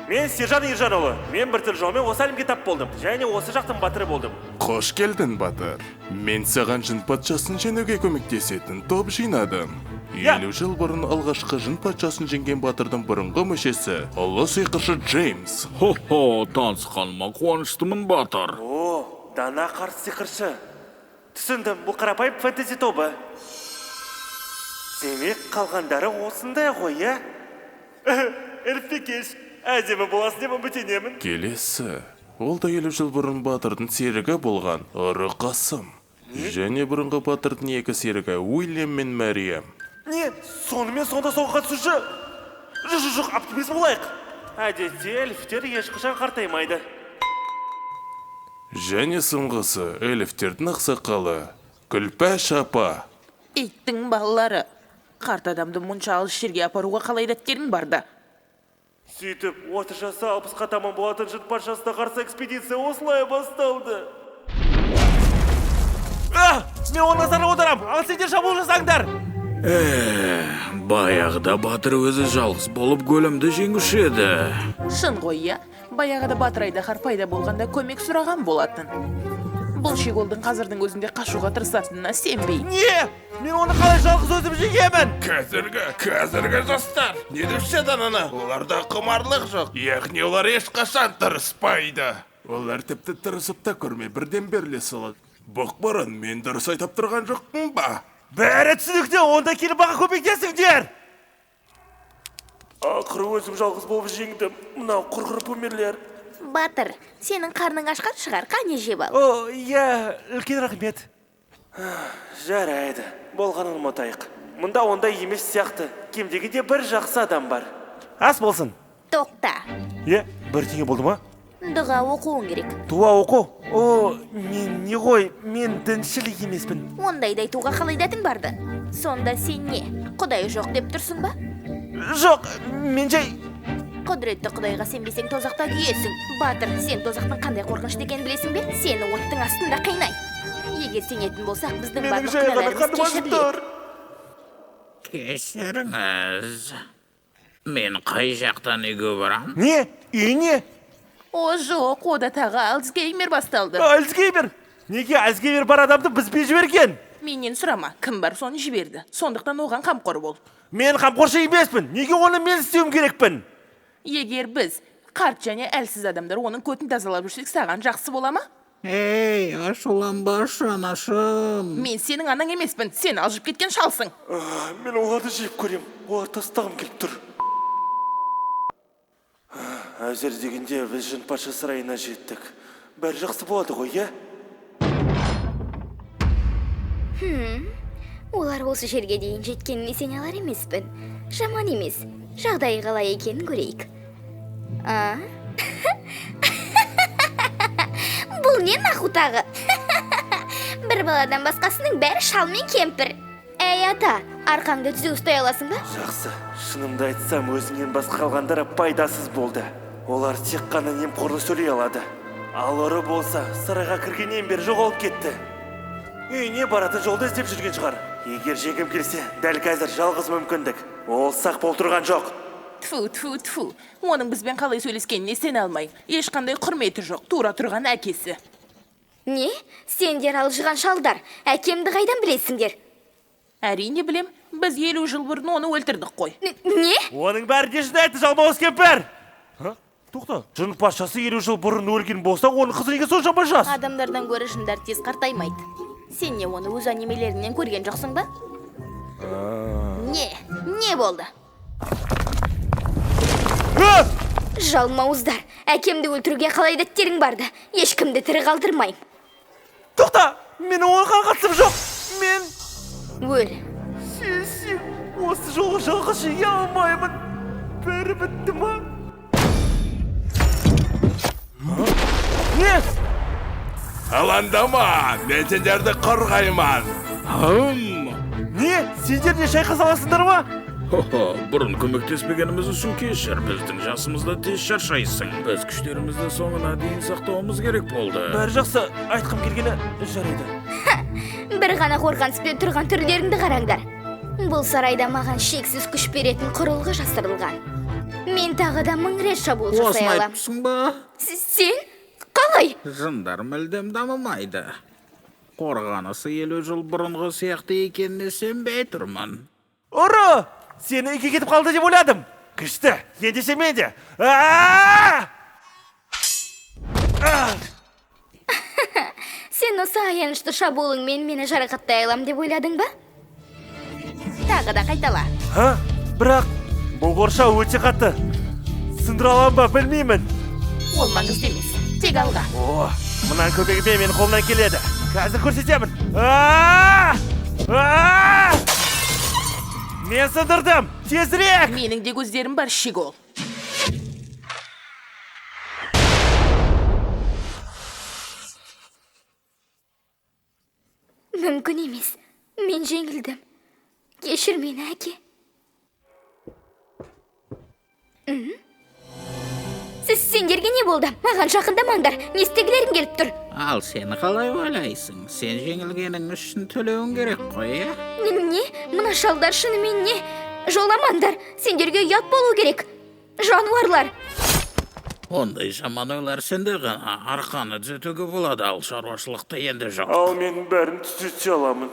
Мен Сержан Ержанұлы. Мен бір түр жолмен осы әлемге тап болдым. Және осы жақтың батыры болдым. Қош келдің, батыр. Мен саған жын патшасын жеңуге көмектесетін топ жинадым. 50 жыл бұрын алғашқы жын патшасын жеңген батырдың бұрынғы мүшесі ұлы сиқыршы Джеймс. Хо-хо, танысқаныма қуаныштымын, батыр. О, дана қарсы сиқыршы. Түсіндім, бұл қарапайым фэнтези тобы. Демек қалғандары осындай ғой, иә? Эльфекеш, әдемі боласын деп үміттенемін. Келесі. Ол да 50 жыл бұрын батырдың серігі болған ұры Қасым. Және бұрынғы батырдың екі серігі Уильям мен Мәриям. Не, сонымен сонда соңғы қатысушы? Жоқ, оптимизм болайық. Әдетте эльфтер ешқашан қартаймайды. Және соңғысы эльфтердің ақсақалы Күлпәш апа. Иттің балалары. Қарт адамды мұнша алыс жерге апаруға қалай дәттерің барда? Сөйтіп, 30 жасы 60-қа таман болатын жын патшасына қарсы экспедиция осылай басталды. Мен оны назарға отырам. Ал сендер шабуыл жасаңдар. Баяғыда батыр өзі жалғыз болып көлемді жеңуші еді. Шын ғой, иә? Баяғыда батыр айдаһар пайда болғанда көмек сұраған болатын. Бұл шеголдың қазірдің өзінде қашуға тырысатынына сенбей. Не? Мен оны қалай жалғыз өзім жегемін? Қазіргі жастар не депші дананы? Оларда құмарлық жоқ, яғни олар ешқашан тырыспайды. Олар тіпті тырысып та көрмей бірден беріле салады. Бұқпырын, мен дұрыс айтап тұрған жоқпын ба? Бәрі түсінікті, онда келіп баға көмектесіңдер. Ақыры өзім жалғыз болып жеңдім. Мынау құрғыр пөмерлер. Батыр, сенің қарның ашқан шығар, қане жеп ал. О, иә, үлкен рахмет. Жарайды, болғанын ұмытайық. Мұнда ондай емес сияқты. Кемдегенде бір жақсы адам бар. Ас болсын. Тоқта. Бір теңе болды ма? Дұға оқуың керек. Дуа оқу? О, мен не ғой, мен діншілік емеспін. Ондайды айтуға қалай дәтің барды? Сонда сен не, Құдай жоқ деп тұрсың ба? Жоқ, мен жай... Құдіретті Құдайға сенбесең тозақта күйесің. Батыр, сен тозақтың қандай қорқынышты екенін білесің бе? Сені оттың астында қинай. Егер сенетін болсақ, біздің барлық күнәларымыз кешіріледі. Кешіріңіз. Мен қай жақтан үйге барам? Не? Үй не? О, жоқ, ода тағы Альцгеймер басталды. Альцгеймер? Неге Альцгеймер бар адамды бізбен жіберген? Менен сұрама, кім бар соны жіберді. Сондықтан оған қамқор бол. Мен қамқоршы емеспін. Неге оны мен істеуім керекпін? Егер біз, қарт және әлсіз адамдар оның көтін тазалап жүрсек, саған жақсы бола ма? Ей, ашуланбашы, анашым. Мен сенің анаң емеспін, сен алжып кеткен шалсың. Мен оларды жеп көрем. Олар тастағым келіп тұр. Әзір дегенде біз жын патша сарайына жеттік. Бәрі жақсы болады ғой, иә? Олар осы жерге дейін жеткеніне сене алар емеспін. Жаман емес. Жағдайы қалай екенін көрейік. Бұл не нақутағы? Бір баладан басқасының бәрі шал мен кемпір. Әй ата, арқаңды түзу ұстай аласың ба? Жақсы. Шынымды айтсам, өзімнен басқа қалғандары пайдасыз болды. Олар тек қана немқорлық сөйлей алады. Ал ұры болса, сарайға кіргеннен бері жоғалып кетті. Үйіне баратын жолды іздеп жүрген шығар. Егер жегім келсе, дәл қазір жалғыз мүмкіндік. Ол сақ болып тұрған жоқ. Тфу. Оның бізбен қалай сөйлескеніне сене алмай. Ешқандай құрметі жоқ, тура тұрған әкесі. Не? Сендер алжыған шалдар. Әкемді қайдан білесіңдер? Әрине білем, біз 50 жыл бұрын оны өлтірдік қой. Не? Оның бәрі де жинайтын жалмауыз кемпір. Тоқта, жын патшасы 50 жыл бұрын өлген болса, оның қызы неге соншама жас? Адамдардан гөрі жындар тез қартаймайды. Сен не оны өз анимелерінен көрген жоқсың ба? Не болды? Жалмауыздар, әкемді өлтіруге қалай дәттерің барды? Ешкімді тірі қалдырмайым. Тоқта, мен оған қатысым жоқ. Мен... Өл. Сен, осы жолы жалғыз жеңе алмаймын. Бәрі бітті ма? Не? Аландама, мен сендерді қорғаймын. Не? Сендер не шайқас аласыңдар ма? Бұрын көмектеспегеніміз үшін кешір. Біздің жасымызда тез шаршайсың. Біз күштерімізді соңына дейін сақтауымыз керек болды. Бәрі жақсы, айтқым келгені жарайды. Бір ғана қорғаныспен тұрған түрлеріңді қараңдар. Бұл сарайда маған шексіз күш беретін құрылғы жасырылған. Мен мен тағы да 1000 рет шабуыл жасай Осыны алам. айтыпсың ба? Сен? Қалай? Жындар мүлдем дамымайды. Қорғанысы 50 жыл бұрынғы сияқты екеніне сенбей тұрмын. Ұры! Сені үйге кетіп қалды деп ойладым. Күшті, ендеше мен де. Сен осы аянышты шабуылыңмен мені жарақаттай алам деп ойладың ба? Тағы да қайтала. Бірақ бұл қоршау өте қатты. Сындыра алам ба білмеймін. Ол маңызды емес. Тек алға. О, мұнан көбегі менің қолымнан келеді. Қазір көрсетемін. Мен сындырдым. Тезірек! Менің де көздерім бар, Шигол. Мүмкін емес. Мен жеңілдім. Кешір мені, әке. Сендерге не болды? Маған жақындамаңдар. Не істегілерің келіп тұр? Ал сені қалай ойлайсың? Сен жеңілгенің үшін төлеуің керек қой, е? Не? Мына шалдар шынымен не? Жоламаңдар. Сендерге ұят болу керек. Жануарлар. Ондай жаман ойлар сенде ғана арқаны түзетуге болады, ал шаруашылықта енді жоқ. Ал мен бәрін түзете аламын.